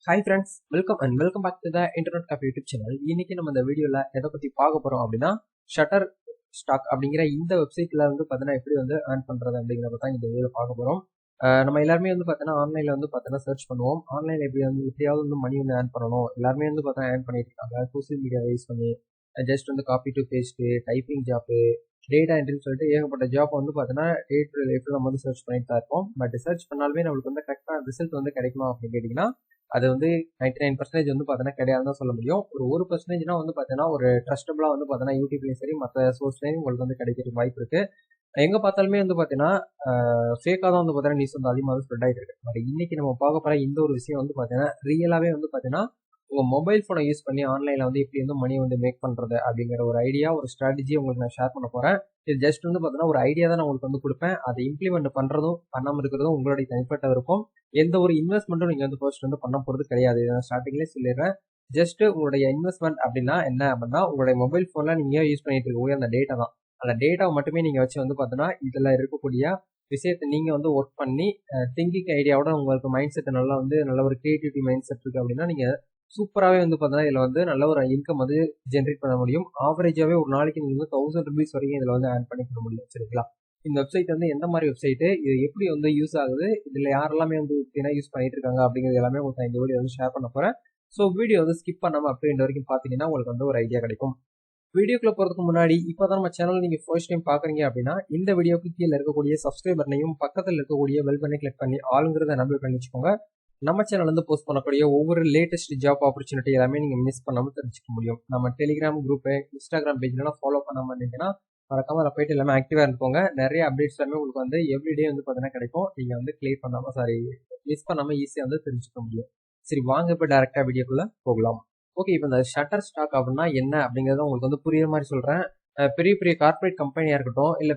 Hi friends, welcome back to the Internet Cafe YouTube channel. இன்னைக்கு நம்ம இந்த வீடியோல எதை பத்தி பார்க்க போறோம் அப்படின்னா ஷட்டர் ஸ்டாக் அப்படிங்கிற இந்த வெப்சைட்ல வந்து பார்த்தீங்கன்னா எப்படி வந்து ஏர்ன் பண்றது அப்படிங்கிறத தான் இந்த வீடியோல பார்க்க போறோம். நம்ம எல்லாருமே வந்து பார்த்தீங்கன்னா ஆன்லைன்ல வந்து பார்த்தீங்கன்னா சர்ச் பண்ணுவோம். ஆன்லைன்ல எப்படியாவது வந்து மணி வந்து ஏர்ன் பண்ணணும். எல்லாருமே வந்து பார்த்தீங்கன்னா ஏர்ன் பண்ணிட்டு இருக்காங்க. சோசியல் மீடியா யூஸ் பண்ணி ஜஸ்ட் வந்து copy to paste, typing job, data என்ட்ரின்னு சொல்லிட்டு ஏகப்பட்ட ஜாப் வந்து பார்த்தீங்கன்னா டே டு லைஃப்ல நம்ம வந்து சர்ச் பண்ணிட்டு தான் இருப்போம். பட் சர்ச் பண்ணாலுமே நம்மளுக்கு வந்து கரெக்டான ரிசல்ட் வந்து கிடைக்குமா அப்படின்னு கேட்டிங்கன்னா அது வந்து 99% வந்து பார்த்தீங்கன்னா கிடையாதுன்னு தான் சொல்ல முடியும். ஒரு 1% வந்து பார்த்தீங்கன்னா ஒரு ட்ரஸ்டபுளா வந்து பார்த்தீங்கன்னா யூடியூப்லையும் சரி மற்ற சோர்ஸ்லையும் உங்களுக்கு வந்து கிடைக்கிறதுக்கு வாய்ப்பு இருக்கு. எங்க பார்த்தாலுமே வந்து பார்த்தீங்கன்னா ஃபேக்காக தான் வந்து பார்த்தீங்கன்னா நியூஸ் வந்து அதிகமாக ஸ்ப்ரெட் ஆகிட்டு இருக்கு. பட் இன்னைக்கு நம்ம பார்க்க போற இந்த ஒரு விஷயம் வந்து பார்த்தீங்கன்னா ரியலாவே வந்து பார்த்தீங்கன்னா உங்க மொபைல் ஃபோனை யூஸ் பண்ணி ஆன்லைன்ல வந்து எப்படி வந்து மணி வந்து மேக் பண்றது அப்படிங்கிற ஒரு ஐடியா, ஒரு ஸ்ட்ராட்டஜி உங்களுக்கு நான் ஷேர் பண்ண போறேன். இது ஜஸ்ட் வந்து பார்த்தீங்கன்னா ஒரு ஐடியா தான் நான் உங்களுக்கு வந்து கொடுப்பேன். அதை இம்ப்ளிமெண்ட் பண்றதும் பண்ணாம இருக்கிறதும் உங்களுடைய தனிப்பட்ட விருப்பம். எந்த ஒரு இன்வெஸ்ட்மெண்ட்டும் நீங்க வந்து ஃபர்ஸ்ட் வந்து பண்ண போறது கிடையாது. நான் ஸ்டார்டிங்லேயே சொல்லிடுறேன். ஜஸ்ட் உங்களுடைய இன்வெஸ்ட்மெண்ட் அப்படின்னா என்ன அப்படின்னா உங்களுடைய மொபைல் ஃபோன்ல நீங்க யூஸ் பண்ணிட்டு இருக்கக்கூடிய அந்த டேட்டா தான். அந்த டேட்டாவை மட்டுமே நீங்க வச்சு வந்து பார்த்தீங்கன்னா இதுல இருக்கக்கூடிய விஷயத்தை நீங்க வந்து ஒர்க் பண்ணி திங்கிங் ஐடியாவோட உங்களுக்கு மைண்ட் செட் நல்லா வந்து நல்ல ஒரு கிரியேட்டிவிட்டி மைண்ட் செட் இருக்கு அப்படின்னா நீங்க சூப்பராகவே வந்து பார்த்தீங்கன்னா இதில் வந்து நல்ல ஒரு இன்கம் வந்து ஜென்ரேட் பண்ண முடியும். ஆவரேஜாகவே ஒரு நாளைக்கு நீங்கள் வந்து 1000 rupees வரைக்கும் இதில் வந்து ஏர்ன் பண்ணி பண்ண முடியும். சரிங்களா? இந்த வெப்சைட் வந்து எந்த மாதிரி வெப்சைட்டு, இது எப்படி வந்து யூஸ் ஆகுது, இதில் யாரெல்லாமே வந்து யூஸ் பண்ணிட்டு இருக்காங்க அப்படிங்கிறது எல்லாமே உங்களுக்கு இந்த வீடியோ வந்து ஷேர் பண்ண போகிறேன். ஸோ வீடியோ வந்து ஸ்கிப் பண்ணாமல் அப்படின்ற வரைக்கும் பார்த்தீங்கன்னா உங்களுக்கு வந்து ஒரு ஐடியா கிடைக்கும். வீடியோக்குள்ள போகிறதுக்கு முன்னாடி இப்போ தான் நம்ம சேனல் நீங்கள் ஃபர்ஸ்ட் டைம் பார்க்குறீங்க அப்படின்னா இந்த வீடியோக்கு கீழே இருக்கக்கூடிய சப்ஸ்கிரைப் பட்டனையும் பக்கத்தில் இருக்கக்கூடிய பெல் பண்ணி கிளிக் பண்ணி ஆளுங்கிறத நம்பர் பண்ணி வச்சுக்கோங்க. நம்ம சேனல் வந்து போஸ்ட் பண்ணக்கூடிய ஒவ்வொரு லேட்டஸ்ட் ஜாப் ஆப்பர்ச்சுனிட்டி எல்லாமே நீங்க மிஸ் பண்ணாமல் தெரிஞ்சுக்க முடியும். நம்ம டெலிகிராம் குரூப்பு, இன்ஸ்டாகிராம் பேஜ்லாம் ஃபாலோ பண்ணாம இருந்தீங்கன்னா மறக்காம அதில் போயிட்டு எல்லாமே ஆக்டிவா இருந்துக்கோங்க. நிறைய அப்டேட்ஸ் எல்லாமே உங்களுக்கு வந்து எவ்ரிடே வந்து பார்த்தீங்கன்னா கிடைக்கும். நீங்க வந்து கிளியர் பண்ணாம மிஸ் பண்ணாம ஈஸியாக வந்து தெரிஞ்சுக்க முடியும். சரி, வாங்க இப்போ டேரக்டா வீடியோக்குள்ள போகலாம். ஓகே, இப்போ இந்த ஷட்டர் ஸ்டாக் அப்படின்னா என்ன அப்படிங்கறத உங்களுக்கு வந்து புரியுற மாதிரி சொல்றேன். பெரிய பெரிய கார்பரேட் கம்பெனியா இருக்கட்டும், இல்ல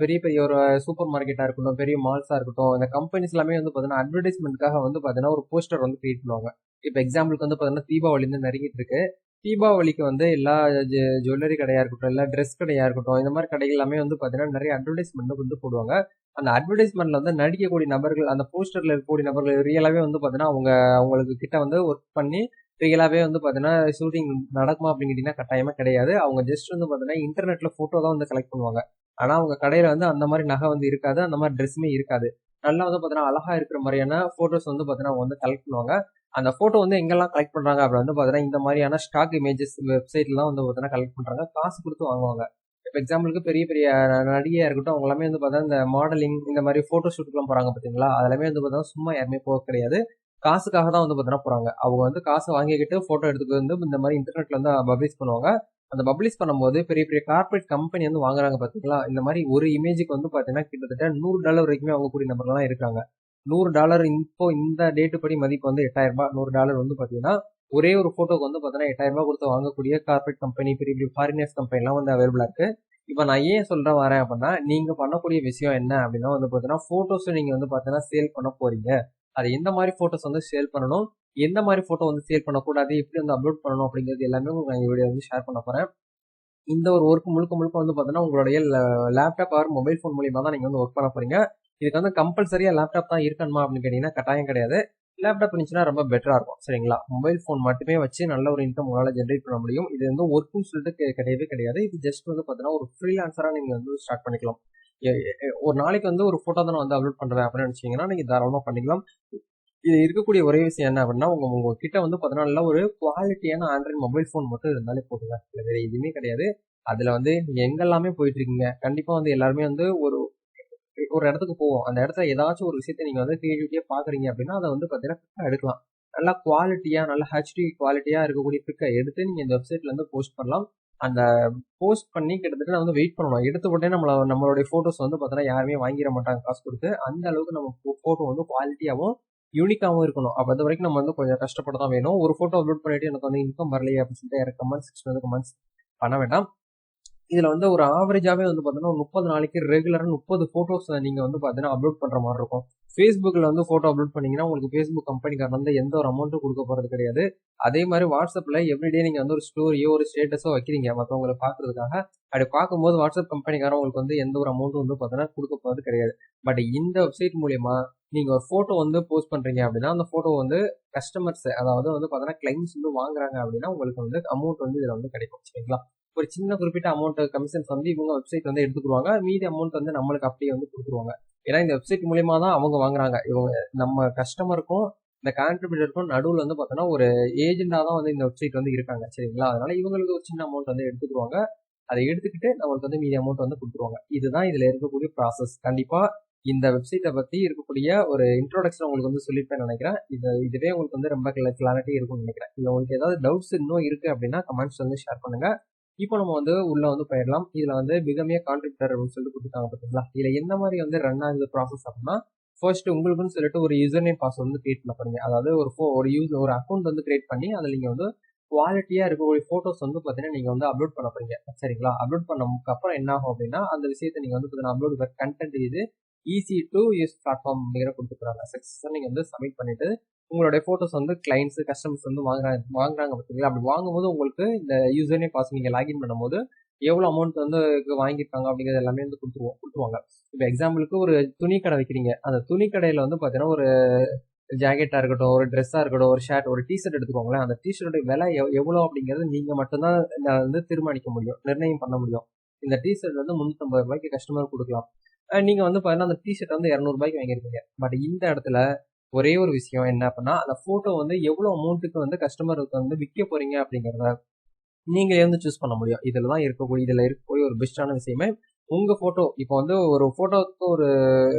பெரிய பெரிய ஒரு சூப்பர் மார்க்கெட்டா இருக்கட்டும், பெரிய மால்ஸா இருக்கட்டும், இந்த கம்பெனிஸ் எல்லாமே வந்து பாத்தீங்கன்னா அட்வர்டைஸ்மெண்ட்காக வந்து பாத்தீங்கன்னா ஒரு போஸ்டர் வந்து கிரியேட் பண்ணுவாங்க. இப்ப எக்ஸாம்பிளுக்கு வந்து பாத்தீங்கன்னா தீபாவளி வந்து நெருங்கிட்டு இருக்கு. தீபாவளிக்கு வந்து எல்லா ஜுவல்லரி கடையா இருக்கட்டும், இல்ல ட்ரெஸ் கடையா இருக்கட்டும், இந்த மாதிரி கடைகள் எல்லாமே வந்து பாத்தீங்கன்னா நிறைய அட்வர்டைஸ்மெண்ட் வந்து போடுவாங்க. அந்த அட்வர்டைஸ்மெண்ட்ல வந்து நடிக்கக்கூடிய நபர்கள், அந்த போஸ்டர்ல இருக்கக்கூடிய நபர்கள் ரியலாவே வந்து பாத்தீங்கன்னா அவங்களுக்கு கிட்ட வந்து ஒர்க் பண்ணி ரியலாவே வந்து பாத்தீங்கன்னா ஷூட்டிங் நடக்குமா அப்படின்னு கேட்டீங்கன்னா கட்டாயமா கிடையாது. அவங்க ஜஸ்ட் வந்து பாத்தீங்கன்னா இன்டர்நெட்ல போட்டோ தான் வந்து கலெக்ட் பண்ணுவாங்க. ஆனா அவங்க கடையில வந்து அந்த மாதிரி நகை வந்து இருக்காது, அந்த மாதிரி ட்ரெஸ்ஸுமே இருக்காது. நல்லா வந்து பாத்தீங்கன்னா அழகா இருக்கிற மாதிரியான போட்டோஸ் வந்து பாத்தீங்கன்னா அவங்க வந்து கலெக்ட் பண்ணுவாங்க. அந்த போட்டோ வந்து எங்கெல்லாம் கலெக்ட் பண்றாங்க அப்படி வந்து பாத்தீங்கன்னா இந்த மாதிரியான ஸ்டாக் இமேஜஸ் வெப்சைட்லாம் வந்து பாத்தீங்கன்னா கலெக்ட் பண்றாங்க. காசு கொடுத்து வாங்குவாங்க. இப்ப எக்ஸாம்பிளுக்கு பெரிய பெரிய நடிகையா இருக்கட்டும், அவங்க எல்லாமே வந்து பாத்தீங்கன்னா இந்த மாடலிங் இந்த மாதிரி போட்டோ ஷூட்டுக்குலாம் போறாங்க பாத்தீங்களா, அதெல்லாமே வந்து பாத்தீங்கன்னா சும்மா யாருமே போக கிடையாது. காசுக்காக தான் வந்து பார்த்தீங்கன்னா போறாங்க. அவங்க வந்து காசை வாங்கிக்கிட்டு போட்டோ எடுத்துட்டு வந்து இந்த மாதிரி இன்டர்நெட்ல வந்து பப்ளிஷ் பண்ணுவாங்க. அந்த பப்ளிஷ் பண்ணும்போது பெரிய பெரிய கார்பரேட் கம்பெனி வந்து வாங்குறாங்க பாத்தீங்களா, இந்த மாதிரி ஒரு இமேஜுக்கு வந்து பாத்தீங்கன்னா கிட்டத்தட்ட $100 வரைக்குமே வாங்கக்கூடிய நபர்கள்லாம் இருக்காங்க. $100 இப்போ இந்த டேட்டு படி மதிப்பு வந்து $8000. $100 வந்து பாத்தீங்கன்னா ஒரே ஒரு போட்டோக்கு வந்து பாத்தீங்கன்னா $8000 கொடுத்து வாங்கக்கூடிய கார்பரேட் கம்பெனி, பெரிய பெரிய ஃபாரினர்ஸ் கம்பெனி எல்லாம் வந்து அவைலபிளா இருக்கு. இப்ப நான் ஏன் வரேன் அப்படின்னா, நீங்க பண்ணக்கூடிய விஷயம் என்ன அப்படின்னா வந்து பாத்தீங்கன்னா போட்டோஸ் நீங்க வந்து பாத்தீங்கன்னா சேல் பண்ண போறீங்க. அது எந்த மாதிரி போட்டோஸ் வந்து சேல் பண்ணணும், எந்த மாதிரி போட்டோ வந்து சேல் பண்ணக்கூடாது, எப்படி வந்து அப்லோட் பண்ணணும் அப்படிங்கிறது எல்லாமே நான் வீடியோ வந்து ஷேர் பண்ண போறேன். இந்த ஒரு ஒர்க் முழுக்க முழுக்க வந்து பாத்தீங்கன்னா உங்களுடைய லேப்டாப் ஆர் மொபைல் போன் மூலியமா தான் நீங்க வந்து ஒர்க் பண்ண போறீங்க. இதுக்கு வந்து கம்பல்சரியா லேப்டாப் தான் இருக்கணுமா அப்படின்னு கேட்டீங்கன்னா கட்டாயம் கிடையாது. லேப்டாப் இருந்துச்சுன்னா ரொம்ப பெட்டரா இருக்கும். சரிங்களா? மொபைல் போன் மட்டுமே வச்சு நல்ல ஒரு இன்கம் உங்களால ஜென்ரேட் பண்ண முடியும். இது வந்து ஒர்க்குன்னு சொல்லிட்டு கிடையவே கிடையாது. இது ஜஸ்ட் வந்து பாத்தீங்கன்னா ஒரு ஃப்ரீலான்சரா நீங்க வந்து ஸ்டார்ட் பண்ணிக்கலாம். ஒரு நாளைக்கு வந்து ஒரு போட்டோ தான் நான் வந்து அப்லோட் பண்றேன் அப்படின்னு நினைச்சீங்கன்னா நீங்க தாராளமா பண்ணிக்கலாம். இது இருக்கக்கூடிய ஒரே விஷயம் என்ன அப்படின்னா உங்க கிட்ட வந்து பதினாலுல ஒரு குவாலிட்டியான ஆண்ட்ராய்டு மொபைல் போன் மட்டும் இருந்தாலே போதுங்க. வேற எதுவுமே கிடையாது. அதுல வந்து நீங்க எங்கெல்லாமே போயிட்டு இருக்கீங்க, கண்டிப்பா வந்து எல்லாருமே வந்து ஒரு ஒரு இடத்துக்கு போவோம். அந்த இடத்துல ஏதாச்சும் ஒரு விஷயத்த நீங்க வந்து கிரியேட்டிவிட்டியா பாக்குறீங்க அப்படின்னா அதை வந்து பாத்தீங்கன்னா எடுக்கலாம். நல்லா குவாலிட்டியா, நல்ல ஹெச்டி குவாலிட்டியா இருக்கக்கூடிய பிக்கை எடுத்து நீங்க இந்த வெப்சைட்ல இருந்து போஸ்ட் பண்ணலாம். அந்த போஸ்ட் பண்ணி கிட்டத்தட்ட நான் வந்து வெயிட் பண்ணணும். எடுத்த உடனே நம்மளுடைய போட்டோஸ் வந்து பாத்தீங்கன்னா யாருமே வாங்கிட மாட்டாங்க காசு கொடுத்து. அந்த அளவுக்கு நம்ம போட்டோ வந்து குவாலிட்டியாவும் யூனிக்காவும் இருக்கணும். அப்ப அது வரைக்கும் நம்ம வந்து கொஞ்சம் கஷ்டப்பட தான் வேணும். ஒரு போட்டோ அப்லோட் பண்ணிட்டு எனக்கு வந்து இன்கம் வரலையே அப்படின்னு சொல்லிட்டு எனக்கு கமெண்ட்ஸ் பண்ண வேண்டாம். இதுல வந்து ஒரு ஆவரேஜாவே வந்து பாத்தீங்கன்னா 30 நாளைக்கு ரெகுலரா 30 போட்டோஸ் நீங்க வந்து பாத்தீங்கன்னா அப்லோட் பண்ற மாதிரி இருக்கும். Facebookல வந்து போட்டோ அப்லோட் பண்ணீங்கன்னா உங்களுக்கு Facebook கம்பெனிக்காரன் வந்து எந்த ஒரு அமௌண்ட்டும் கொடுக்க போறது கிடையாது. அதே மாதிரி வாட்ஸ்அப்ல எவ்ரிடே நீங்க வந்து ஒரு ஸ்டோரியோ ஒரு ஸ்டேட்டஸோ வைக்கிறீங்க மற்றவங்களை பாக்குறதுக்காக. அப்படி பார்க்கும்போது வாட்ஸ்அப் கம்பெனிக்காரன் உங்களுக்கு வந்து எந்த ஒரு அமௌண்ட்டும் வந்து பாத்தீங்கன்னா கொடுக்க போறது கிடையாது. பட் இந்த வெப்சைட் மூலியமா நீங்க ஒரு போட்டோ வந்து போஸ்ட் பண்றீங்க அப்படின்னா அந்த போட்டோ வந்து கஸ்டமர்ஸ் அதாவது வந்து பார்த்தீங்கன்னா கிளைண்ட்ஸ் வந்து வாங்குறாங்க அப்படின்னா உங்களுக்கு வந்து அமௌண்ட் வந்து இதுல வந்து கிடைக்கும் சரிங்களா. ஒரு சின்ன குறிப்பிட்ட அமௌண்ட் கமிஷன்ஸ் வந்து இவங்க வெப்சைட் வந்து எடுத்துக்குருவாங்க, மீதி அமௌண்ட் வந்து நம்மளுக்கு அப்படியே வந்து கொடுத்துருவாங்க. ஏன்னா இந்த வெப்சைட் மூலியமா தான் அவங்க வாங்குறாங்க. இவங்க நம்ம கஸ்டமருக்கும் இந்த கான்ட்ரிபியூட்டருக்கும் நடுவில் வந்து பார்த்தோன்னா ஒரு ஏஜெண்டா தான் வந்து இந்த வெப்சைட் வந்து இருக்காங்க சரிங்களா. அதனால இவங்களுக்கு ஒரு சின்ன அமௌண்ட் வந்து எடுத்துக்குருவாங்க, அதை எடுத்துக்கிட்டு நம்மளுக்கு வந்து மீதி அமௌண்ட் வந்து கொடுத்துருவாங்க. இதுதான் இதுல இருக்கக்கூடிய ப்ராசஸ். கண்டிப்பா இந்த வெப்சைட்டை பத்தி இருக்கக்கூடிய ஒரு இன்ட்ரோடக்ஷன் உங்களுக்கு வந்து சொல்லியிருப்பேன் நினைக்கிறேன். இதுவே உங்களுக்கு வந்து ரொம்ப கிளாரிட்டி இருக்கும்னு நினைக்கிறேன். இதுல உங்களுக்கு ஏதாவது டவுட்ஸ் இன்னும் இருக்கு அப்படின்னா கமெண்ட்ஸ் வந்து ஷேர் பண்ணுங்க. இப்போ நம்ம வந்து உள்ள வந்து போயிடலாம். இதுல வந்து பிகமிய கான்ட்ரிபியூட்டர் அப்படின்னு சொல்லிட்டு கொடுத்துருக்காங்க பார்த்தீங்களா. இதுல எந்த மாதிரி வந்து ரன் ஆகுது ப்ராசஸ் அப்படின்னா ஃபர்ஸ்ட் உங்களுக்குன்னு சொல்லிட்டு ஒரு யூசர் நேம் பாஸ்வேர்ட் வந்து கிரியேட் பண்ண போறீங்க. அதாவது ஒரு அக்கௌண்ட் வந்து கிரியேட் பண்ணி அதில் நீங்க வந்து குவாலிட்டியா இருக்கக்கூடிய போட்டோஸ் வந்து பாத்தீங்கன்னா நீங்க வந்து அப்லோட் பண்ண போறீங்க சரிங்களா. அப்லோட் பண்ணதுக்கு அப்புறம் என்ன ஆகும் அப்படின்னா அந்த விஷயத்தை நீங்க வந்து பாத்தீங்கன்னா அப்லோட் கண்டென்ட் இது ஈஸி டு யூஸ் பிளாட்ஃபார்ம் அப்படிங்கிற கொடுத்துருக்காங்க. சக்சஸா நீங்க வந்து சப்மிட் பண்ணிட்டு உங்களுடைய போட்டோஸ் வந்து கிளைண்ட்ஸ் கஸ்டமர்ஸ் வந்து வாங்குறாங்க பார்த்தீங்களா. அப்படி வாங்கும்போது உங்களுக்கு இந்த யூசர் நேம் பாஸ் நீங்க லாகின் பண்ணும்போது எவ்வளவு அமௌண்ட் வந்து வாங்கியிருக்காங்க அப்படிங்கிறது எல்லாமே வந்து கொடுத்துருவாங்க. இப்போ எக்ஸாம்பிளுக்கு ஒரு துணி கடை வைக்கிறீங்க, அந்த துணி கடையில வந்து பாத்தீங்கன்னா ஒரு ஜாக்கெட்டா இருக்கட்டும், ஒரு ட்ரெஸ்ஸா இருக்கட்டும், ஒரு ஷர்ட், ஒரு டிஷர்ட் எடுத்துக்கோங்களேன். அந்த டிஷர்ட்டோட விலை எவ்வளவு அப்படிங்கிறது நீங்க மட்டும்தான் வந்து தீர்மானிக்க முடியும், நிர்ணயம் பண்ண முடியும். இந்த டிஷர்ட் வந்து 350 ரூபாய்க்கு கஸ்டமர் கொடுக்கலாம். நீங்க வந்து பாத்தீங்கன்னா அந்த டிஷர்ட் வந்து 200 ரூபாய்க்கு வாங்கியிருக்கீங்க. பட் இந்த இடத்துல ஒரே ஒரு விஷயம் என்ன அப்படின்னா அந்த போட்டோ வந்து எவ்வளவு அமௌண்ட்டுக்கு வந்து கஸ்டமருக்கு வந்து விற்க போறீங்க அப்படிங்கிறத நீங்களே வந்து சூஸ் பண்ண முடியும். இதுல இருக்கக்கூடிய ஒரு பெஸ்டான விஷயமே உங்க போட்டோ. இப்போ வந்து ஒரு போட்டோக்கு ஒரு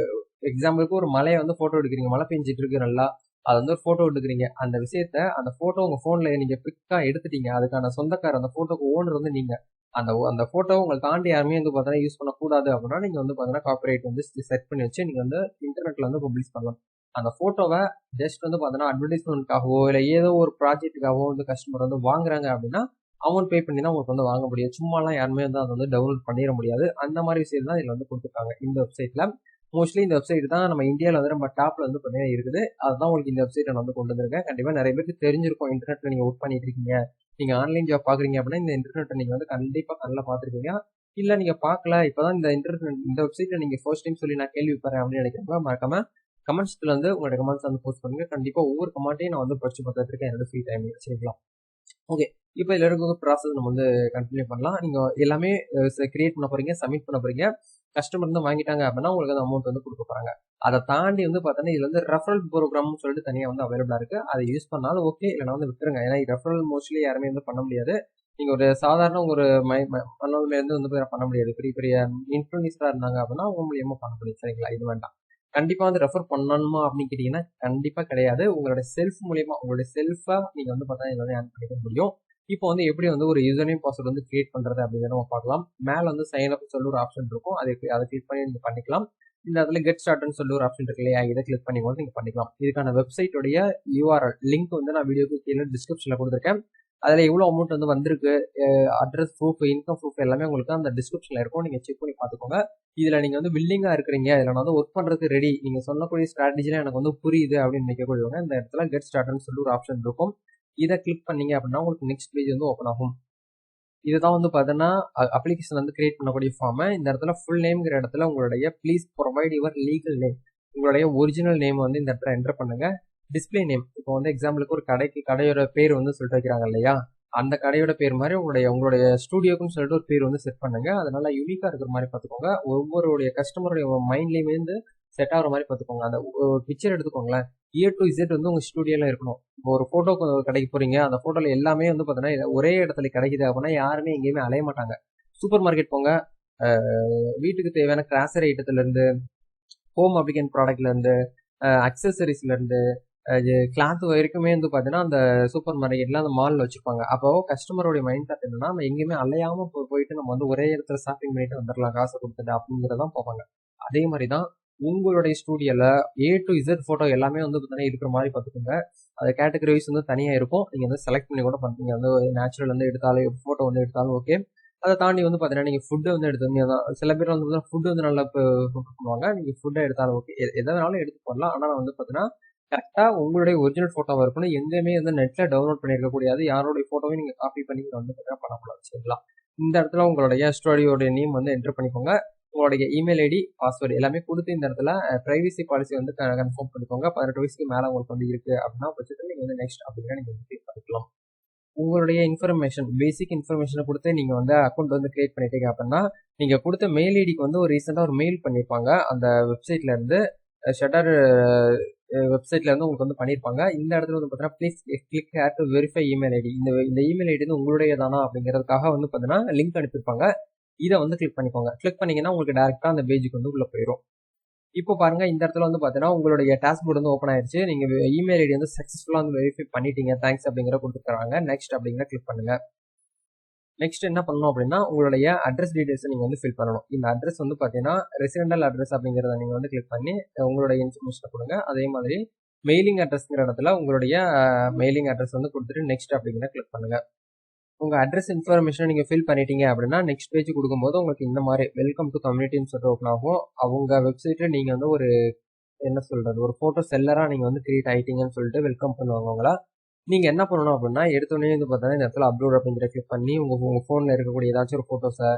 எக்ஸாம்பிளுக்கு ஒரு மலையை வந்து போட்டோ எடுக்கிறீங்க, மழை பெஞ்சிட்டு இருக்கு நல்லா, அது வந்து ஒரு போட்டோ எடுக்கிறீங்க. அந்த விஷயத்த அந்த போட்டோ உங்க போன்ல நீங்க பிக்கா எடுத்துட்டீங்க, அதுக்கான சொந்தக்காரர் அந்த போட்டோக்கு ஓனர் வந்து நீங்க. அந்த போட்டோ உங்களை தாண்டி யாருமே வந்து பார்த்தீங்கன்னா யூஸ் பண்ணக்கூடாது அப்படின்னா நீங்க வந்து பார்த்தீங்கன்னா காப்பிரைட் வந்து செட் பண்ணி வச்சு நீங்க வந்து இன்டர்நெட்ல வந்து பப்ளிஷ் பண்ணலாம். அந்த போட்டோவை ஜஸ்ட் வந்து பார்த்தீங்கன்னா அட்வர்டைஸ்மெண்ட்காகவோ இல்லை ஏதோ ஒரு ப்ராஜெக்ட்டுக்காகவோ வந்து கஸ்டமர் வந்து வாங்குறாங்க அப்படின்னா அமௌண்ட் பே பண்ணி தான் உங்களுக்கு வந்து வாங்க முடியும். சும்மாலாம் யாருமே வந்து அதை வந்து டவுன்லோட் பண்ணிட முடியாது. அந்த மாதிரி விஷயம் தான் இதில் வந்து கொடுத்துருக்காங்க இந்த வெப்சைட்ல. மோஸ்ட்லி இந்த வெப்சைட் தான் நம்ம இந்தியாவில் வந்து நம்ம டாப்ல வந்து பார்த்தீங்கன்னா இருக்குது. அதுதான் உங்களுக்கு இந்த வெப்சைட்டை நான் வந்து கொண்டு வந்திருக்கேன். கண்டிப்பாக நிறைய பேருக்கு தெரிஞ்சிருக்கும், இன்டர்நெட்ல நீங்கள் ஒர்க் பண்ணிட்டு இருக்கீங்க, நீங்கள் ஆன்லைன் ஜாப் பார்க்குறீங்க அப்படின்னா இந்த இன்டர்நெட்டை நீங்கள் வந்து கண்டிப்பாக நல்லா பார்த்துருக்கீங்க. இல்லை நீங்கள் பார்க்கல, இப்போதான் இந்த வெப்சைட்டை நீங்கள் ஃபர்ஸ்ட் டைம் சொல்லி நான் கேள்விப்படுறேன் அப்படின்னு நினைக்கிறவங்க மறக்காம கமெண்ட்ஸ்ல வந்து உங்களோட கமெண்ட்ஸ் வந்து போஸ்ட் பண்ணுங்க. கண்டிப்பாக ஒவ்வொரு கமெண்ட்டையும் நான் வந்து படிச்சு பார்த்துட்டு இருக்கேன் என்னோட ஃப்ரீ டைம் சரிங்களா. ஓகே, இப்போ இதில் இருக்க ப்ராசஸ் நம்ம வந்து கண்டினியூ பண்ணலாம். நீங்கள் எல்லாமே கிரியேட் பண்ண போறீங்க, சப்மிட் பண்ண போறீங்க, கஸ்டமர் வந்து வாங்கிட்டாங்க அப்படின்னா உங்களுக்கு அந்த அமௌண்ட் வந்து கொடுக்க போறாங்க. அதை தாண்டி வந்து பார்த்தோன்னா இதுல வந்து ரெஃபரல் ப்ரோக்ராம்னு சொல்லிட்டு தனியாக வந்து அவைலபிளா இருக்கு. அதை யூஸ் பண்ணாலும் ஓகே, இல்லைனா வந்து விட்டுருங்க. ஏன்னா ரெஃபரல் மோஸ்ட்லி யாருமே வந்து பண்ண முடியாது. நீங்க ஒரு சாதாரண ஒரு மனோர்லேருந்து வந்து பண்ண முடியாது. பெரிய பெரிய இன்ஃபுளுசரா இருந்தாங்க அப்படின்னா அவங்க மூலியமா பண்ண முடியும் சரிங்களா. இது வேண்டாம். கண்டிப்பா வந்து ரெஃபர் பண்ணணுமா அப்படின்னு கேட்டீங்கன்னா கண்டிப்பா கிடையாது. உங்களோட செல்ஃப் மூலியமா உங்களுடைய செல்ஃபா நீங்க வந்து பார்த்தா இதை வந்து ஏர்ன் பண்ணிக்க முடியும். இப்போ வந்து எப்படி வந்து ஒரு யூசர் நேம் பாஸ்வேர்ட் வந்து கிரியேட் பண்றது அப்படின்னு நம்ம பார்க்கலாம். மேல வந்து சைன் அப் சொல்லி ஒரு ஆப்ஷன் இருக்கும், அதை கிளிக் பண்ணி நீங்க பண்ணிக்கலாம். இந்த இடத்துல கெட் ஸ்டார்ட்னு சொல்லி ஒரு ஆப்ஷன் இருக்கு இல்லையா, இதை கிளிக் பண்ணி கூட நீங்க பண்ணிக்கலாம். இதுக்கான வெப்சைட்டோடைய URL லிங்க் வந்து நான் வீடியோக்கு கீழே டிஸ்கிரிப்ஷன்ல கொடுத்துருக்கேன். அதுல எவ்வளவு அமௌண்ட் வந்து வந்திருக்கு, அட்ரஸ் ப்ரூஃப், இன்கம் ப்ரூஃப் எல்லாமே உங்களுக்கு அந்த டிஸ்கிரிப்ஷன்ல இருக்கும். நீங்க செக் பண்ணி பார்த்துக்கோங்க. இதுல நீங்க வந்து வில்லிங்கா இருக்கிறீங்க, இதுல நான் வந்து ஒர்க் பண்றதுக்கு ரெடி, நீங்க சொல்லக்கூடிய ஸ்ட்ராட்டஜிலாம் எனக்கு வந்து புரியுது அப்படின்னு நினைக்கக்கூடியவங்க இந்த இடத்துல கெட் ஸ்டார்ட்னு சொல்லி ஒரு ஆப்ஷன் இருக்கும். இதை கிளிக் பண்ணீங்க அப்படின்னா உங்களுக்கு நெக்ஸ்ட் பேஜ் வந்து ஓப்பன் ஆகும். இதுதான் வந்து பார்த்தீங்கன்னா அப்ளிகேஷன் வந்து கிரியேட் பண்ணக்கூடிய ஃபார்ம். இந்த இடத்துல ஃபுல் நேம்ங்கிற இடத்துல உங்களுடைய please provide your legal name, உங்களுடைய ஒரிஜினல் நேம் வந்து இந்த இடத்துல என்டர் பண்ணுங்க. டிஸ்பிளே நேம், இப்போ வந்து எக்ஸாம்பிளுக்கு ஒரு கடையோட பேர் வந்து சொல்லிட்டு வைக்கிறாங்க இல்லையா, அந்த கடையோட பேர் மாதிரி உங்களுடைய ஸ்டூடியோக்குன்னு சொல்லிட்டு ஒரு பேர் வந்து செட் பண்ணுங்க. அதனால யூனிக்கா இருக்கிற மாதிரி பார்த்துக்கோங்க. ஒவ்வொருடைய கஸ்டமருடைய மைண்ட்லயுமே வந்து செட் ஆகிற மாதிரி பார்த்துக்கோங்க. அந்த பிக்சர் எடுத்துக்கோங்களேன், A to Z வந்து உங்க ஸ்டூடியோல இருக்கணும். இப்போ ஒரு போட்டோ கடைக்கு போறீங்க, அந்த போட்டோல எல்லாமே வந்து பார்த்தீங்கன்னா ஒரே இடத்துல கிடைக்குது அப்படின்னா யாருமே எங்கேயுமே அலைய மாட்டாங்க. சூப்பர் மார்க்கெட் போங்க, வீட்டுக்கு தேவையான கிராசரி ஐட்டத்துல இருந்து, ஹோம் அப்ளிகன் ப்ராடக்ட்ல இருந்து, அக்சசரிஸ்ல இருந்து, கிளாத் வரைக்குமே வந்து பார்த்தீங்கன்னா அந்த சூப்பர் மார்க்கெட்ல அந்த மால்ல வச்சிருப்பாங்க. அப்போ கஸ்டமருடைய மைண்ட் தாட் என்னன்னா நம்ம எங்கேயுமே அலையாம போயிட்டு நம்ம வந்து ஒரே இடத்துல ஷாப்பிங் பண்ணிட்டு வந்துடலாம் காசை கொடுத்துட்டு அப்படிங்கிறதான் போவாங்க. அதே மாதிரிதான் உங்களுடைய ஸ்டூடியோல A to Z போட்டோ எல்லாமே வந்து பார்த்தீங்கன்னா இருக்கிற மாதிரி பார்த்துக்கோங்க. அது கேட்டகரி வைஸ் வந்து தனியாக இருக்கும். நீங்கள் வந்து செலக்ட் பண்ணி கூட பண்ணுறீங்க. வந்து நேச்சுரல் வந்து எடுத்தாலும் ஃபோட்டோ வந்து எடுத்தாலும் ஓகே. அதை தாண்டி வந்து பார்த்தீங்கன்னா நீங்கள் ஃபுட்டு வந்து எடுத்துங்க. சில பேர் வந்து ஃபுட்டு வந்து நல்லா பண்ணுவாங்க. நீங்கள் ஃபுட்டை எடுத்தாலும் ஓகே, எதனாலும் எடுத்து போடலாம். ஆனால் வந்து பார்த்தீங்கன்னா கரெக்டாக உங்களுடைய ஒரிஜினல் ஃபோட்டோவாக இருக்கணும். எங்கேயுமே வந்து நெட்டில் டவுன்லோட் பண்ணியிருக்க கூடாது. யாரோடைய ஃபோட்டோவையும் நீங்கள் காப்பி பண்ணி வந்து பார்த்தீங்கன்னா பண்ணக்கூடாது சரிங்களா. இந்த இடத்துல உங்களுடைய ஸ்டூடியோடைய நேம் வந்து என்டர் பண்ணிக்கோங்க. உங்களுடைய இமெயில் ஐடி, பாஸ்வேர்டு எல்லாமே கொடுத்து இந்த இடத்துல பிரைவசி பாலிசி வந்து கன்ஃபார்ம் பண்ணிக்கோங்க. 18 வயசுக்கு மேலே உங்களுக்கு வந்து இருக்குது அப்படின்னா பட்சத்தில் நீங்கள் வந்து நெக்ஸ்ட் அப்படின்னா நீங்கள் வந்து கிளிக் பண்ணிக்கலாம். உங்களுடைய இன்ஃபர்மேஷன், பேசிக் இன்ஃபர்மேஷனை கொடுத்து நீங்கள் வந்து அக்கௌண்ட் வந்து கிரியேட் பண்ணிட்டீங்க அப்படின்னா நீங்கள் கொடுத்த மெயில் ஐடிக்கு வந்து ஒரு ரீசெண்டாக ஒரு மெயில் பண்ணியிருப்பாங்க. அந்த வெப்சைட்லேருந்து ஷட்டர் வெப்சைட்லேருந்து உங்களுக்கு வந்து பண்ணியிருப்பாங்க. இந்த இடத்துல வந்து பார்த்தீங்கன்னா please click here to verify email ID. இந்த இமெயில் ஐடி வந்து உங்களுடைய தானா அப்படிங்கிறதுக்காக வந்து பார்த்தீங்கன்னா லிங்க் அனுப்பியிருப்பாங்க. இதை வந்து கிளிக் பண்ணிக்கோங்க. கிளிக் பண்ணிங்கன்னா உங்களுக்கு டேரெக்டாக அந்த பேஜுக்கு வந்து உள்ளே போயிடும். இப்போ பாருங்க, இந்த இடத்துல வந்து பார்த்தீங்கன்னா உங்களுடைய டாஸ்க்போர்ட் வந்து ஓப்பன் ஆயிருச்சு. நீங்கள் இமெயில் ஐடி வந்து சக்ஸஸ்ஃபுல்லாக வந்து வெரிஃபை பண்ணிட்டீங்க, தேங்க்ஸ் அப்படிங்கிற கொடுத்துருக்காங்க. நெக்ஸ்ட் அப்படிங்கிற கிளிக் பண்ணுங்க. நெக்ஸ்ட் என்ன பண்ணணும் அப்படின்னா உங்களுடைய அட்ரஸ் டீடைல்ஸை நீங்கள் வந்து ஃபில் பண்ணணும். இந்த அட்ரஸ் வந்து பார்த்தீங்கன்னா ரெசிடென்டல் அட்ரஸ் அப்படிங்கிறத நீங்கள் வந்து கிளிக் பண்ணி உங்களுடைய இன்ஃபர்மேஷனை கொடுங்க. அதே மாதிரி மெயிலிங் அட்ரஸ்ங்கிற இடத்துல உங்களுடைய மெயிலிங் அட்ரஸ் வந்து கொடுத்துட்டு நெக்ஸ்ட் அப்படிங்கிற கிளிக் பண்ணுங்க. உங்கள் அட்ரஸ் இன்ஃபர்மேஷனை நீங்கள் ஃபில் பண்ணிட்டீங்க அப்படின்னா நெக்ஸ்ட் பேஜ் கொடுக்கும்போது உங்களுக்கு இந்த மாதிரி வெல்கம் டு கம்யூனிட்டின்னு சொல்லிட்டு ஓப்பன் ஆகும். அவங்க வெப்சைட்டில் நீங்கள் வந்து ஒரு என்ன சொல்கிறது, ஒரு ஃபோட்டோ செல்லராக நீங்கள் வந்து கிரியேட் ஆகிட்டீங்கன்னு சொல்லிட்டு வெல்கம் பண்ணுவாங்க உங்களா. நீங்கள் என்ன பண்ணணும் அப்படின்னா எடுத்தோடனே வந்து பார்த்தீங்கன்னா இந்த இடத்துல அப்லோட் அப்படிங்கிற கிளிக் பண்ணி உங்கள் ஃபோனில் இருக்கக்கூடிய ஏதாச்சும் ஒரு ஃபோட்டோஸை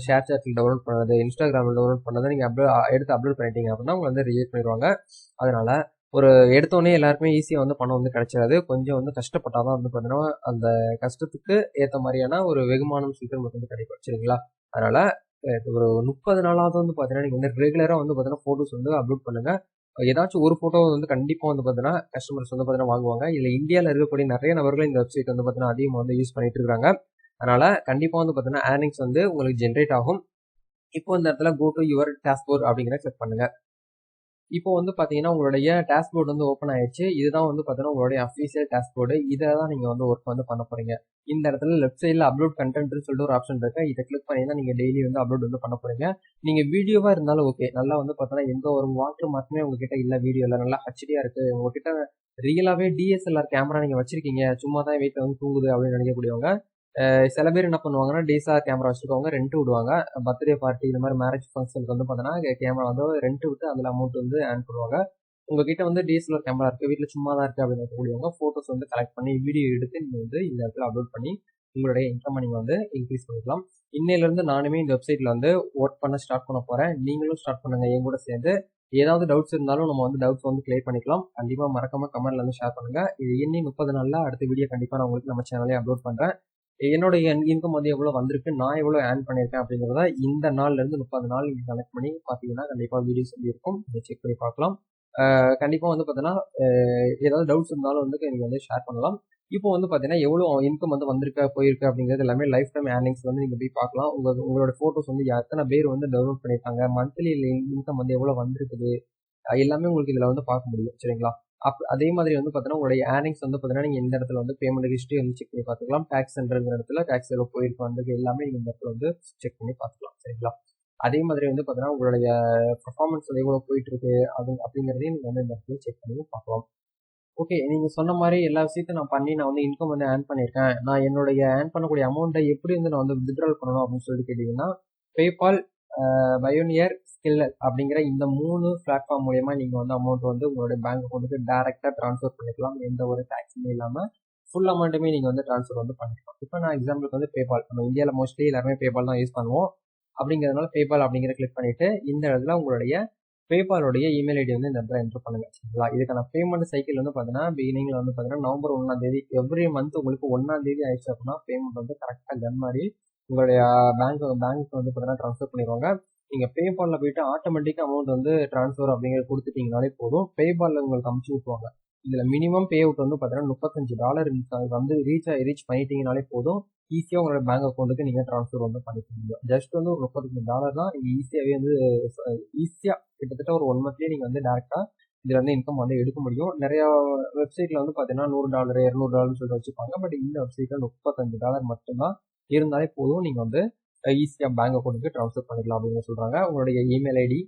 ஷேர் சாட்டில் டவுன்லோட் பண்ணது, இன்ஸ்டாகிராமில் டவுன்லோட் பண்ணதை நீங்கள் எடுத்து அப்லோட் பண்ணிட்டீங்க அப்படின்னா உங்களை வந்து ரிஜெக்ட் பண்ணிடுவாங்க. அதனால் ஒரு எடுத்தோடனே எல்லாருக்குமே ஈஸியாக வந்து பணம் வந்து கிடைச்சிடாது. கொஞ்சம் வந்து கஷ்டப்பட்டால் தான் வந்து பார்த்தீங்கன்னா அந்த கஷ்டத்துக்கு ஏற்ற மாதிரியான ஒரு வெகுமானம் சொல்லிட்டு நமக்கு வந்து கிடைக்கும். சரிங்களா? அதனால் ஒரு 30 நாளாவது வந்து பார்த்தீங்கன்னா நீங்கள் வந்து ரெகுலராக வந்து பார்த்தீங்கன்னா ஃபோட்டோஸ் வந்து அப்லோட் பண்ணுங்கள். ஏதாச்சும் ஒரு ஃபோட்டோ வந்து கண்டிப்பாக வந்து பார்த்தீங்கன்னா கஸ்டமர்ஸ் வந்து பார்த்தீங்கன்னா வாங்குவாங்க. இதில் இந்தியாவில் இருக்கக்கூடிய நிறைய நபர்கள் இந்த வெப்சைட் வந்து பார்த்தீங்கன்னா அதிகமாக வந்து யூஸ் பண்ணிட்டு இருக்காங்க. அதனால் கண்டிப்பாக வந்து பார்த்தீங்கன்னா ஏர்னிங்ஸ் வந்து உங்களுக்கு ஜென்ரேட் ஆகும். இப்போ இந்த இடத்துல கோ டு யுவர் டாஸ்க்போர்ட் அப்படிங்கிற கிளிக் பண்ணுங்க. இப்போ வந்து பார்த்தீங்கன்னா உங்களுடைய டாஸ்க்போர்ட் வந்து ஓப்பன் ஆயிடுச்சு. இதுதான் வந்து பார்த்தீங்கன்னா உங்களுடைய அஃபீஷியல் டாஸ்க்போர்டு. இதை தான் நீங்கள் வந்து ஒர்க் வந்து பண்ண போறீங்க. இந்த இடத்துல லெஃப்ட் சைடில் அப்லோட் கண்டென்ட்னு சொல்லிட்டு ஒரு ஆப்ஷன் இருக்கு. இதை கிளிக் பண்ணி தான் நீங்கள் டெய்லி வந்து அப்லோட் வந்து பண்ண போறீங்க. நீங்கள் வீடியோவாக இருந்தாலும் ஓகே, நல்லா வந்து பார்த்தீங்கன்னா எந்த ஒரு வாட்டர் மார்க்குமே உங்ககிட்ட இல்லை, வீடியோவில் நல்லா ஹெச்டியாக இருக்கு, உங்ககிட்ட ரியலாகவே டிஎஸ்எல்ஆர் கேமரா நீங்கள் வச்சிருக்கீங்க, சும்மா தான் வீட்டில் வந்து தூங்குது அப்படின்னு நினைக்கக்கூடியவங்க சில பேர் என்ன பண்ணுவாங்கன்னா டிஎஸ்எல்ஆர் கேமரா வச்சுருக்கவங்க ரெண்ட் விடுவாங்க. பர்த்டே பார்ட்டி இந்த மாதிரி மேரேஜ் ஃபங்க்ஷனுக்கு வந்து பார்த்தீங்கன்னா கேமரா வந்து ரெண்ட் விட்டு அதில் அமௌண்ட் வந்து ஏர்ன் பண்ணுவாங்க. உங்ககிட்ட வந்து டிஎஸ்எல்ஆர் கேமரா இருக்குது, வீட்டில் சும்மா தான் இருக்குது அப்படின்னு இருக்கக்கூடியவங்க ஃபோட்டோஸ் வந்து கலெக்ட் பண்ணி வீடியோ எடுத்து நீங்கள் வந்து இந்த இடத்துல அப்லோட் பண்ணி உங்களுடைய இன்கம் நீங்கள் வந்து இன்க்ரீஸ் பண்ணிக்கலாம். இன்னையிலேருந்து நானுமே இந்த வெப்சைட்டில் வந்து ஒர்க் பண்ண ஸ்டார்ட் பண்ண போகிறேன். நீங்களும் ஸ்டார்ட் பண்ணுங்கள் என் கூட சேர்ந்து. ஏதாவது டவுட்ஸ் இருந்தாலும் நம்ம வந்து டவுட்ஸ் வந்து கிளியர் பண்ணிக்கலாம். கண்டிப்பாக மறக்காம கமெண்ட்ல வந்து ஷேர் பண்ணுங்கள். இது இன்னி 30 நாளில் அடுத்த வீடியோ கண்டிப்பாக நான் உங்களுக்கு நம்ம சேனலே அப்லோட் பண்ணுறேன். என்னோடைய இன்கம் வந்து எவ்வளோ வந்திருக்கு, நான் எவ்வளோ ஏர்ன் பண்ணியிருக்கேன் அப்படிங்கிறத இந்த நாள்லேருந்து 30 நாள் நீங்கள் கனெக்ட் பண்ணி பார்த்தீங்கன்னா கண்டிப்பாக வீடியோஸ் வந்து இருக்கும். இதை செக் பண்ணி பார்க்கலாம். கண்டிப்பாக வந்து பார்த்தீங்கன்னா ஏதாவது டவுட்ஸ் இருந்தாலும் வந்து நீங்கள் வந்து ஷேர் பண்ணலாம். இப்போ வந்து பார்த்தீங்கன்னா எவ்வளோ இன்கம் வந்து வந்திருக்கா போயிருக்கு அப்படிங்கிறது எல்லாமே லைஃப் டைம் ஏர்னிங்ஸ் வந்து நீங்கள் போய் பார்க்கலாம். உங்களோட ஃபோட்டோஸ் வந்து எத்தனை பேர் வந்து டவுன்லோட் பண்ணியிருக்காங்க, மந்த்லி இன்கம் வந்து எவ்வளோ வந்திருக்குது, எல்லாமே உங்களுக்கு இதில் வந்து பார்க்க முடியும். சரிங்களா? அதே மாதிரி வந்து பார்த்தீங்கன்னா உங்களுடைய ஏர்னிங்ஸ் வந்து பார்த்தீங்கன்னா நீங்கள் இந்த இடத்துல வந்து பேமெண்ட் ஹிஸ்ட்ரி வந்து செக் பண்ணி பார்த்துக்கலாம். டேக்ஸ் சென்டர்ங்கிற இடத்துல டேக்ஸ் எவ்வளோ போயிருக்கு வந்தது எல்லாமே நீங்கள் இந்த இடத்துல வந்து செக் பண்ணி பார்த்துக்கலாம். சரிங்களா? அதே மாதிரி வந்து பார்த்தீங்கன்னா உங்களுடைய பர்ஃபார்மன்ஸ் வந்து எவ்வளோ போயிட்டு இருக்கு அப்படிங்கிறதையும் நீங்கள் வந்து இந்த இடத்துல செக் பண்ணி பார்க்கலாம். ஓகே, நீங்கள் சொன்ன மாதிரி எல்லா விஷயத்தையும் நான் பண்ணி நான் வந்து இன்கம் வந்து ஏர்ன் பண்ணியிருக்கேன். நான் என்னுடைய ஏர்ன் பண்ணக்கூடிய அமௌண்ட்டை எப்படி வந்து நான் வந்து வித்ட்ரால் பண்ணணும் அப்படின்னு சொல்லிட்டு கேட்டிங்கன்னா பேபால், பயோனியர், ஸ்கில்லர் அப்படிங்கிற இந்த 3 பிளாட்ஃபார்ம் மூலமா நீங்கள் வந்து அமௌண்ட் வந்து உங்களுடைய பேங்க் அக்கௌண்ட்டுக்கு டேரெக்டாக ட்ரான்ஸ்ஃபர் பண்ணிக்கலாம். எந்த ஒரு டேக்ஸுமே இல்லாமல் ஃபுல் அமௌண்ட்டுமே நீங்கள் வந்து ட்ரான்ஸ்ஃபர் வந்து பண்ணிக்கலாம். இப்போ நான் எக்ஸாம்பிளுக்கு வந்து பேபால், நம்ம இந்தியாவில் மோஸ்ட்லி எல்லாருமே பேபால் தான் யூஸ் பண்ணுவோம். அப்படிங்கிறதுனால பேபால் அப்படிங்கிற கிளிக் பண்ணிவிட்டு இந்த இடத்துல உங்களுடைய பேபாலோடைய இமெயில் ஐடி வந்து இந்த இடத்துல என்டர் பண்ணுங்க. சரிங்களா? இதுக்கான பேமெண்ட் சைக்கிள் வந்து பார்த்தீங்கன்னா பிகினிங்கில் வந்து பார்த்தீங்கன்னா நவம்பர் 1 எவ்ரி மந்த் உங்களுக்கு 1 ஆயிடுச்சு அப்படின்னா பேமெண்ட் வந்து கரெக்டாக கன் மாதிரி உங்களுடைய பேங்க் வந்து பார்த்தீங்கன்னா ட்ரான்ஸ்ஃபர் பண்ணிடுவாங்க. நீங்கள் பேபாலில் போயிட்டு ஆட்டோமேட்டிக்காக அமௌண்ட் வந்து ட்ரான்ஸ்ஃபர் அப்படிங்கிறது கொடுத்துட்டீங்கனாலே போதும். பேபாலில் உங்களுக்கு அமுச்சு விட்டுருவாங்க. இதில் மினிமம் பே அவுட் வந்து பார்த்தீங்கன்னா $35 வந்து ரீச் பண்ணிட்டீங்கனாலே போதும். ஈஸியாக உங்களோட பேங்க் அக்கௌண்ட்டுக்கு நீங்கள் ட்ரான்ஸ்ஃபர் வந்து பண்ணிக்க முடியும். ஜஸ்ட் வந்து ஒரு $35 தான். நீங்கள் ஈஸியாகவே வந்து ஈஸியாக கிட்டத்தட்ட ஒரு 1 மந்த்லேயே நீங்கள் வந்து டேரெக்டாக இதில் வந்து இன்கம் வந்து எடுக்க முடியும். நிறையா வெப்சைட்டில் வந்து பார்த்தீங்கன்னா $100 $200 சொல்லிட்டு வச்சுருப்பாங்க. பட் இந்த வெப்சைட்டில் $35 மட்டும்தான் இருந்தாலே போதும். நீங்கள் வந்து ஈஸியாக பேங்க் அக்கௌண்ட்டுக்கு ட்ரான்ஸ்ஃபர் பண்ணிக்கலாம் அப்படின்னு சொல்கிறாங்க. உங்களுடைய இமெயில் ஐடி,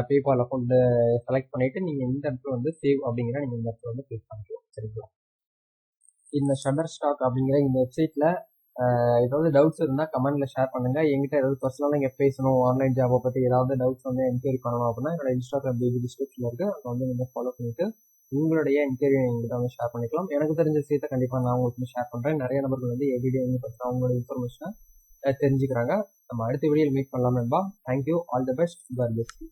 பேபால் அக்கௌண்ட்டை செலக்ட் பண்ணிவிட்டு நீங்கள் இந்த இடத்துல வந்து சேவ் அப்படிங்கிற நீங்கள் இந்த இடத்துல வந்து கிளிக் பண்ணிக்கலாம். சரிங்களா? இந்த ஷட்டர் ஸ்டாக் அப்படிங்கிற இந்த வெப்சைட்டில் ஏதாவது டவுட்ஸ் இருந்தால் கமெண்ட்டில் ஷேர் பண்ணுங்கள். எங்கிட்ட ஏதாவது பர்சனலாக நீங்கள் பேசணும், ஆன்லைன் ஜாபை பற்றி ஏதாவது டவுட்ஸ் வந்து என்கொயரி பண்ணணும் அப்படின்னா என்னோட இன்ஸ்டாகிராம் பேஜ் டிஸ்கிரிப்ஷனில் இருக்குது. அதை வந்து நீங்கள் ஃபாலோ பண்ணிவிட்டு உங்களுடைய என்கொயரி எங்கிட்ட வந்து ஷேர் பண்ணிக்கலாம். எனக்கு தெரிஞ்ச விஷயத்தை கண்டிப்பாக நான் உங்களுக்கு ஷேர் பண்ணுறேன். நிறைய நபர்கள் வந்து எவ்ரிடே வந்து பார்த்தீங்கன்னா அவங்களோட இன்ஃபர்மேஷனை தெரிஞ்சுக்கிறாங்க. நம்ம அடுத்த வீடியோவில் மீட் பண்ணலாம் நண்பா. Thank you, all the best, God bless you.